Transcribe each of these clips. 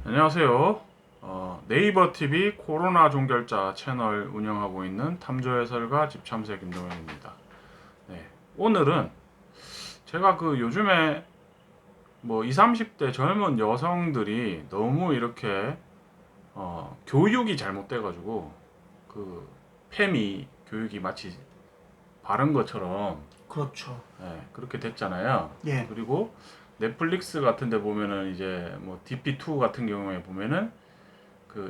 안녕하세요. 네이버 TV 코로나 종결자 채널 운영하고 있는 탐조 해설가 집참새 김동현입니다. 네, 오늘은 제가 요즘에 20, 30대 젊은 여성들이 너무 이렇게 교육이 잘못돼가지고 페미 교육이 마치 바른 것처럼 그렇죠. 그렇게 됐잖아요. 예. 그리고 넷플릭스 같은 데 보면은 이제 DP2 같은 경우에 보면은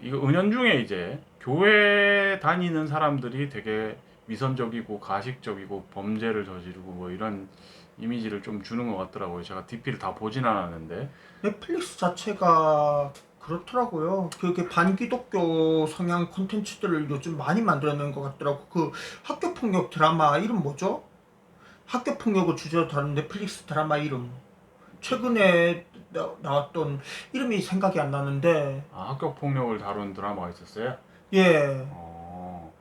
이거 은연중에 이제 교회 다니는 사람들이 되게 위선적이고 가식적이고 범죄를 저지르고 이런 이미지를 좀 주는 것 같더라고요. 제가 DP를 다 보진 않았는데. 넷플릭스 자체가 그렇더라고요. 그게 반기독교 성향 콘텐츠들을 요즘 많이 만들어내는 것 같더라고. 그 학교폭력 드라마 이름 뭐죠? 학교폭력을 주제로 다룬 넷플릭스 드라마 이름. 최근에 나왔던 이름이 생각이 안 나는데, 학교 폭력을 다룬 드라마가 있었어요. 예. 어,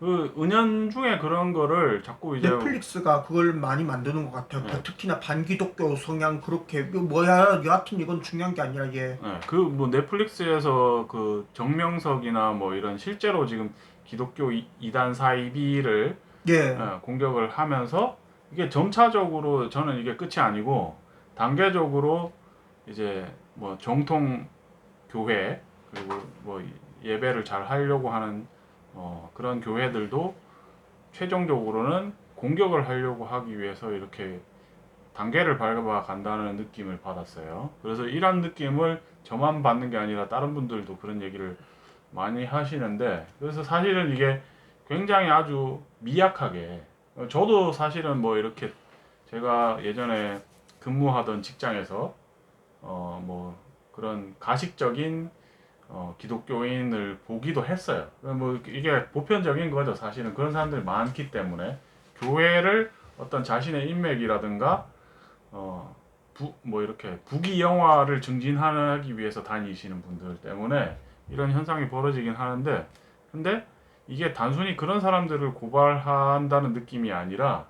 은연중에 그런 거를 자꾸 이제 넷플릭스가 그걸 많이 만드는 것 같아요. 예, 특히나 반기독교 성향 그렇게, 뭐야, 여하튼 이건 중요한 게 아니라, 예. 넷플릭스에서 정명석이나 이런 실제로 지금 기독교 이단 사이비를 예. 공격을 하면서 이게 점차적으로 저는 이게 끝이 아니고 단계적으로 이제 정통 교회 그리고 예배를 잘 하려고 하는 그런 교회들도 최종적으로는 공격을 하려고 하기 위해서 이렇게 단계를 밟아 간다는 느낌을 받았어요. 그래서 이런 느낌을 저만 받는 게 아니라 다른 분들도 그런 얘기를 많이 하시는데, 그래서 사실은 이게 굉장히 아주 미약하게, 저도 사실은 이렇게 제가 예전에 근무하던 직장에서 그런 가식적인 기독교인을 보기도 했어요. 이게 보편적인 거죠. 사실은 그런 사람들이 많기 때문에 교회를 어떤 자신의 인맥이라든가 어, 이렇게 부귀 영화를 증진하기 위해서 다니시는 분들 때문에 이런 현상이 벌어지긴 하는데, 근데 이게 단순히 그런 사람들을 고발한다는 느낌이 아니라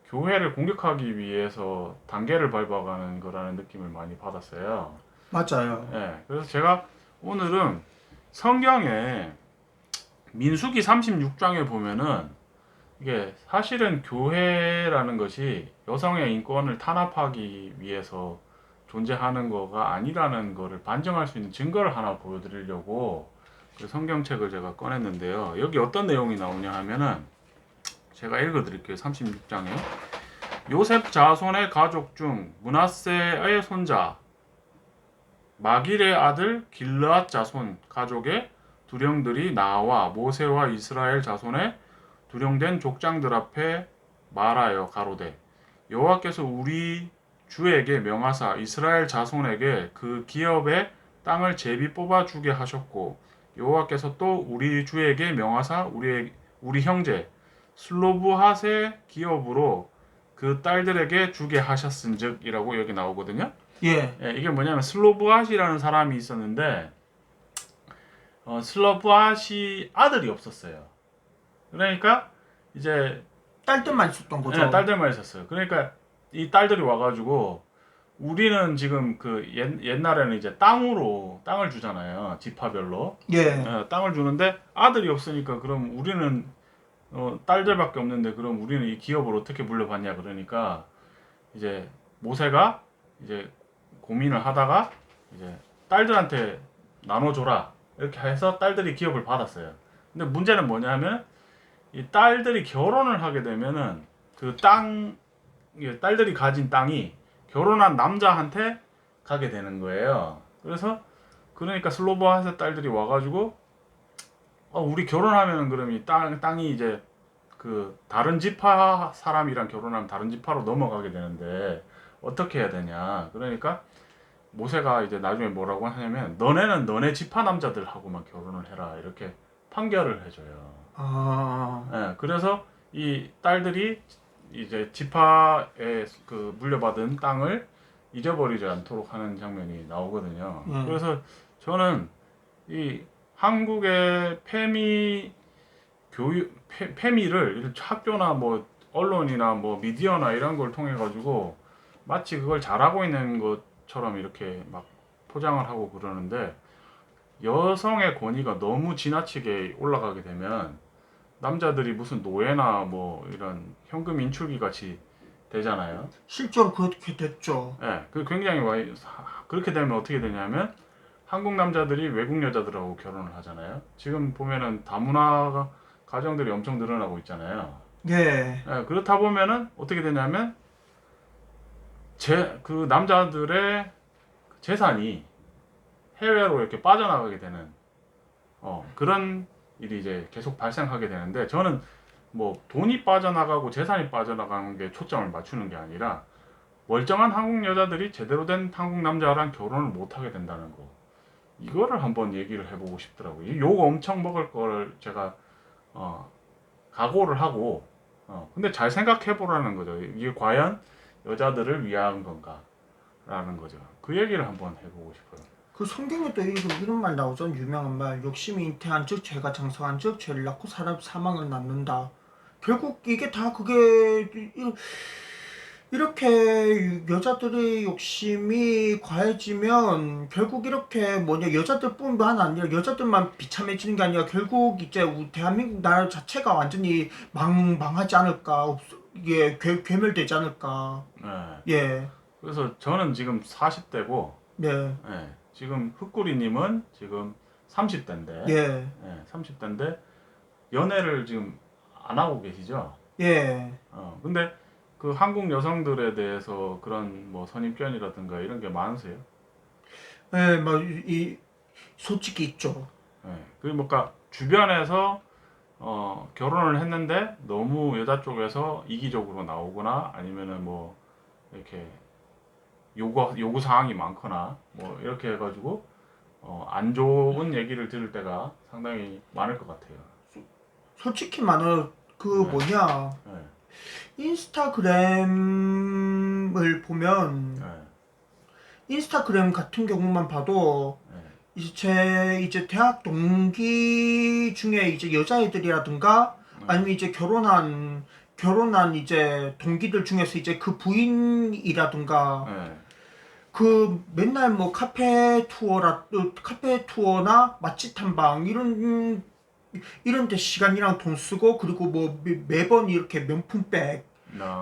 교회를 공격하기 위해서 단계를 밟아가는 거라는 느낌을 많이 받았어요. 맞아요. 예, 그래서 제가 오늘은 성경에 민수기 36장에 보면은 이게 사실은 교회라는 것이 여성의 인권을 탄압하기 위해서 존재하는 거가 아니라는 거를 반증할 수 있는 증거를 하나 보여드리려고 그 성경책을 제가 꺼냈는데요. 여기 어떤 내용이 나오냐 하면은 제가 읽어드릴게요. 36장에 요셉 자손의 가족 중 므낫세의 손자 마길의 아들 길르앗 자손 가족의 두령들이 나와 모세와 이스라엘 자손의 두령된 족장들 앞에 말하여 가로되 여호와께서 우리 주에게 명하사 이스라엘 자손에게 그 기업의 땅을 제비 뽑아 주게 하셨고 여호와께서 또 우리 주에게 명하사 우리 형제 슬로브핫의 기업으로 그 딸들에게 주게 하셨은즉이라고 여기 나오거든요. 예. 예, 이게 뭐냐면 슬로브핫이라는 사람이 있었는데 슬로브핫이 아들이 없었어요. 그러니까 이제 딸들만 있었던 예, 거죠. 딸들만 있었어요. 그러니까 이 딸들이 와가지고 우리는 지금 옛날에는 이제 땅을 주잖아요. 지파별로. 예. 예, 땅을 주는데 아들이 없으니까 그럼 우리는 딸들밖에 없는데 그럼 우리는 이 기업을 어떻게 물려받냐 그러니까 이제 모세가 이제 고민을 하다가 이제 딸들한테 나눠줘라 이렇게 해서 딸들이 기업을 받았어요. 근데 문제는 뭐냐면 이 딸들이 결혼을 하게 되면은 딸들이 가진 땅이 결혼한 남자한테 가게 되는 거예요. 그러니까 슬로바한의 딸들이 와가지고 우리 결혼하면은 그럼 이 땅이 이제 다른 지파 사람이랑 결혼하면 다른 지파로 넘어가게 되는데 어떻게 해야 되냐. 그러니까 모세가 이제 나중에 뭐라고 하냐면 너네는 너네 지파 남자들하고만 결혼을 해라 이렇게 판결을 해줘요. 아, 예, 그래서 이 딸들이 이제 지파에 물려받은 땅을 잊어버리지 않도록 하는 장면이 나오거든요. 예. 그래서 저는 이 한국의 페미를 학교나 언론이나 미디어나 이런 걸 통해 가지고 마치 그걸 잘하고 있는 것처럼 이렇게 막 포장을 하고 그러는데 여성의 권위가 너무 지나치게 올라가게 되면 남자들이 무슨 노예나 뭐 이런 현금 인출기 같이 되잖아요. 실제로 그렇게 됐죠. 예, 그 굉장히 많이 그렇게 되면 어떻게 되냐면 한국 남자들이 외국 여자들하고 결혼을 하잖아요. 지금 보면은 다문화 가정들이 엄청 늘어나고 있잖아요. 예, 예, 그렇다 보면은 어떻게 되냐면 그 남자들의 재산이 해외로 이렇게 빠져나가게 되는 그런 일이 이제 계속 발생하게 되는데 저는 뭐 돈이 빠져나가고 재산이 빠져나가는 게 초점을 맞추는 게 아니라 멀쩡한 한국 여자들이 제대로 된 한국 남자랑 결혼을 못 하게 된다는 거. 이거를 한번 얘기를 해보고 싶더라고요. 욕 엄청 먹을 거를 제가 각오를 하고 근데 잘 생각해 보라는 거죠. 이게 과연 여자들을 위한 건가라는 거죠. 그 얘기를 한번 해보고 싶어요. 그 성경에도 이런 말 나오죠. 유명한 말. 욕심이 잉태한 즉 죄가 장성한 즉 죄를 낳고 사망을 낳는다. 결국 이게 다 그게 이렇게 여자들의 욕심이 과해지면 결국 이렇게 뭐냐 여자들뿐만 아니라 여자들만 비참해지는 게 아니라 결국 이제 대한민국 나라 자체가 완전히 망하지 않을까 이게 괴멸되지 않을까. 네. 예, 그래서 저는 지금 40대고 네, 지금 흑구리님은 지금 30대인데 예, 30대인데 연애를 지금 안 하고 계시죠? 예. 근데 그 한국 여성들에 대해서 그런 뭐 선입견이라든가 이런 게 많으세요? 예, 막 솔직히 있죠. 그리고 뭔가 주변에서 결혼을 했는데 너무 여자 쪽에서 이기적으로 나오거나 아니면은 뭐 이렇게 요구 사항이 많거나 뭐 이렇게 해가지고 안 좋은 얘기를 들을 때가 상당히 많을 것 같아요. 솔직히 말해 그 네. 뭐냐 네. 인스타그램을 보면 네. 인스타그램 같은 경우만 봐도 네. 이제 대학 동기 중에 이제 여자애들이라든가 아니면 이제 결혼한 이제 동기들 중에서 이제 그 부인이라든가 네. 그 맨날 뭐 카페 투어나 맛집 탐방 이런 데 시간이랑 돈 쓰고 그리고 뭐 매번 이렇게 명품백,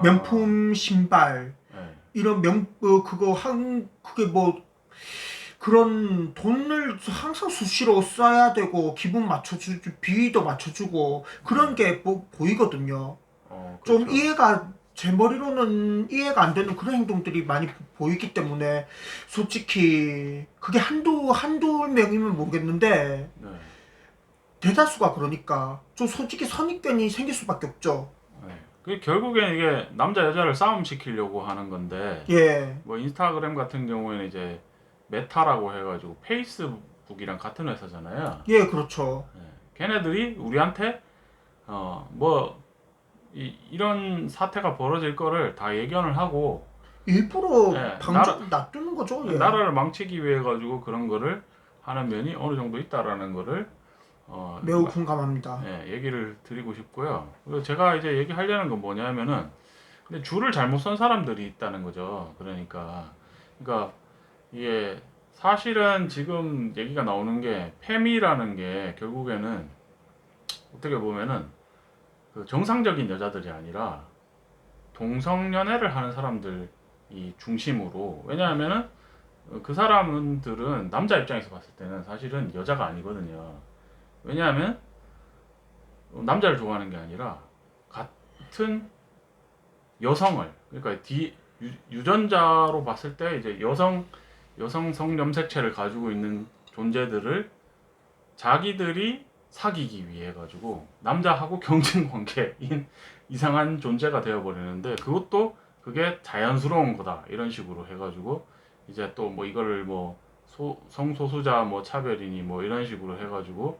명품 신발 네. 이런 그게 뭐 그런 돈을 항상 수시로 써야 되고 기분 맞춰주고 비위도 맞춰주고 그런 게 뭐 보이거든요. 좀 그렇죠. 제 머리로는 이해가 안 되는 그런 행동들이 많이 보이기 때문에 솔직히 그게 한두 명이면 모르겠는데 네. 대다수가 그러니까 좀 솔직히 선입견이 생길 수밖에 없죠. 네. 그 결국엔 이게 남자 여자를 싸움 시키려고 하는 건데 예, 뭐 인스타그램 같은 경우에는 이제 메타라고 해가지고 페이스북이랑 같은 회사잖아요. 예, 그렇죠. 걔네들이 우리한테 뭐 이런 사태가 벌어질 거를 다 예견을 하고 일부러 예, 놔두는 거죠. 예. 나라를 망치기 위해 가지고 그런 거를 하는 면이 어느 정도 있다라는 거를 매우 공감합니다. 얘기를 드리고 싶고요. 그리고 제가 이제 얘기하려는 건 뭐냐면은 근데 줄을 잘못 선 사람들이 있다는 거죠. 그러니까 이게 사실은 지금 얘기가 나오는 게 페미라는 게 결국에는 어떻게 보면은 그 정상적인 여자들이 아니라 동성연애를 하는 사람들이 중심으로 왜냐하면은 그 사람들은 남자 입장에서 봤을 때는 사실은 여자가 아니거든요. 왜냐하면 남자를 좋아하는 게 아니라 같은 여성을 그러니까 유전자로 봤을 때 이제 여성 성염색체를 가지고 있는 존재들을 자기들이 사귀기 위해 가지고 남자하고 경쟁 관계인 이상한 존재가 되어 버리는데 그것도 그게 자연스러운 거다 이런 식으로 해가지고 이제 또 뭐 이거를 뭐 성소수자 뭐 차별이니 뭐 이런 식으로 해가지고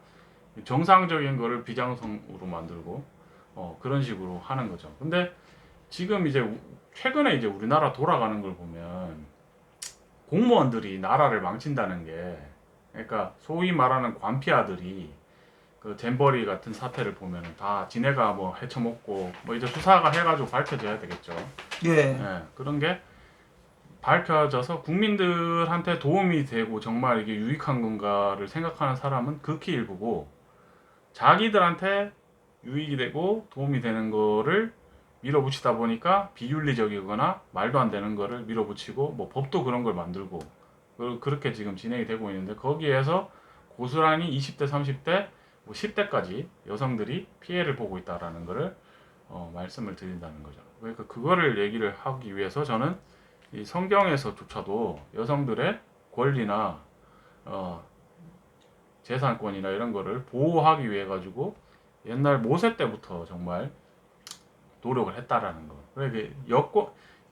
정상적인 거를 비정상으로 만들고 그런 식으로 하는 거죠. 근데 지금 이제 최근에 이제 우리나라 돌아가는 걸 보면 공무원들이 나라를 망친다는 게 그러니까 소위 말하는 관피아들이 그 잼버리 같은 사태를 보면 다 지네가 뭐 헤쳐먹고 뭐 이제 수사가 해가지고 밝혀져야 되겠죠. 예, 그런 게 밝혀져서 국민들한테 도움이 되고 정말 이게 유익한 건가를 생각하는 사람은 극히 일부고, 자기들한테 유익이 되고 도움이 되는 거를 밀어붙이다 보니까 비윤리적이거나 말도 안 되는 거를 밀어붙이고, 뭐 법도 그런 걸 만들고 그렇게 지금 진행이 되고 있는데, 거기에서 고스란히 20대, 30대, 뭐 10대까지 여성들이 피해를 보고 있다라는 거를 말씀을 드린다는 거죠. 그러니까 그거를 얘기를 하기 위해서 저는 이 성경에서조차도 여성들의 권리나 어, 재산권이나 이런 거를 보호하기 위해 가지고 옛날 모세 때부터 정말 노력을 했다라는 거. 그러니까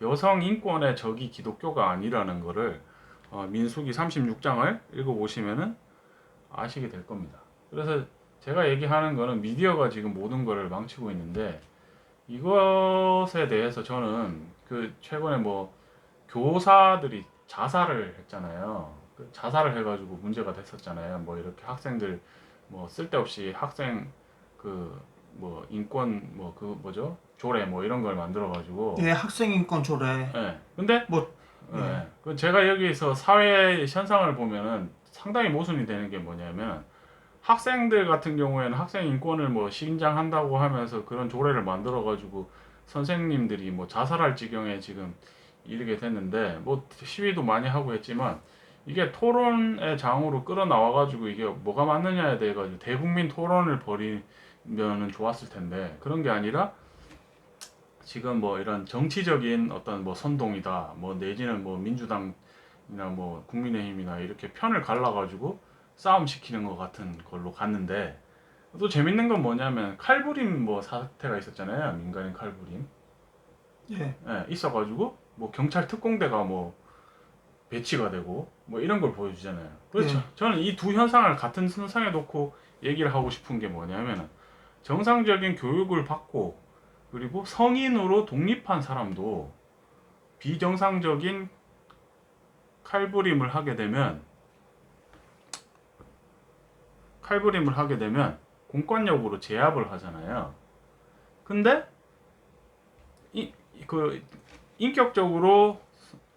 여성 인권의 적이 기독교가 아니라는 거를 민수기 36장을 읽어보시면은 아시게 될 겁니다. 그래서 제가 얘기하는 거는 미디어가 지금 모든 거를 망치고 있는데, 이것에 대해서 저는 그 최근에 뭐 교사들이 자살을 했잖아요. 그 자살을 해가지고 문제가 됐었잖아요. 뭐 이렇게 학생들 뭐 쓸데없이 학생 그 뭐 인권 뭐 그 뭐죠 조례 뭐 이런 걸 만들어가지고. 예, 학생 인권 조례. 예. 근데 뭐, 예. 예. 그 제가 여기서 사회 현상을 보면은 상당히 모순이 되는 게 뭐냐면, 학생들 같은 경우에는 학생 인권을 뭐 신장한다고 하면서 그런 조례를 만들어 가지고 선생님들이 뭐 자살할 지경에 지금 이르게 됐는데, 뭐 시위도 많이 하고 했지만 이게 토론의 장으로 끌어나와 가지고 이게 뭐가 맞느냐에 대해 가지고 대국민 토론을 벌이면은 좋았을 텐데, 그런 게 아니라 지금 뭐 이런 정치적인 어떤 뭐 선동이다 뭐 내지는 뭐 민주당이나 뭐 국민의힘이나 이렇게 편을 갈라가지고 싸움 시키는 것 같은 걸로 갔는데, 또 재밌는 건 뭐냐면 칼부림 뭐 사태가 있었잖아요. 민간인 칼부림. 예. 예, 있어가지고 뭐 경찰 특공대가 뭐 배치가 되고 뭐 이런 걸 보여주잖아요. 그렇죠. 예. 저는 이 두 현상을 같은 선상에 놓고 얘기를 하고 싶은 게 뭐냐면, 정상적인 교육을 받고 그리고 성인으로 독립한 사람도 비정상적인 칼부림을 하게 되면 공권력으로 제압을 하잖아요. 근데 그 인격적으로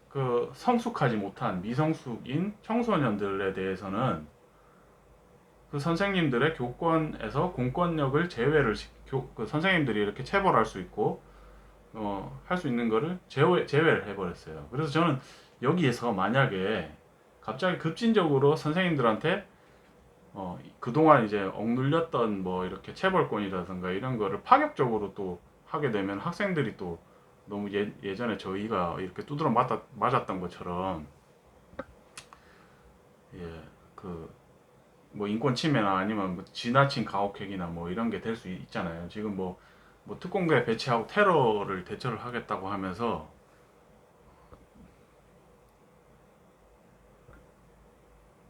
그 성숙하지 못한 미성숙인 청소년들에 대해서는 그 선생님들의 교권에서 공권력을 그 선생님들이 이렇게 체벌할 수 있고 할 수 있는 거를 제외를 해버렸어요. 그래서 저는 여기에서 만약에 갑자기 급진적으로 선생님들한테 그동안 이제 억눌렸던 뭐 이렇게 체벌권이라든가 이런 거를 파격적으로 또 하게 되면, 학생들이 또 너무 예전에 저희가 이렇게 두드러 맞았던 것처럼 예, 그 뭐 인권 침해나 아니면 뭐 지나친 가혹행위나 뭐 이런 게 될 수 있잖아요. 지금 뭐 특공대 배치하고 테러를 대처를 하겠다고 하면서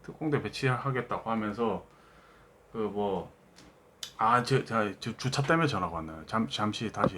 특공대 배치하겠다고 하면서 그 뭐 저 주차 때문에 전화가 왔나요? 잠시 다시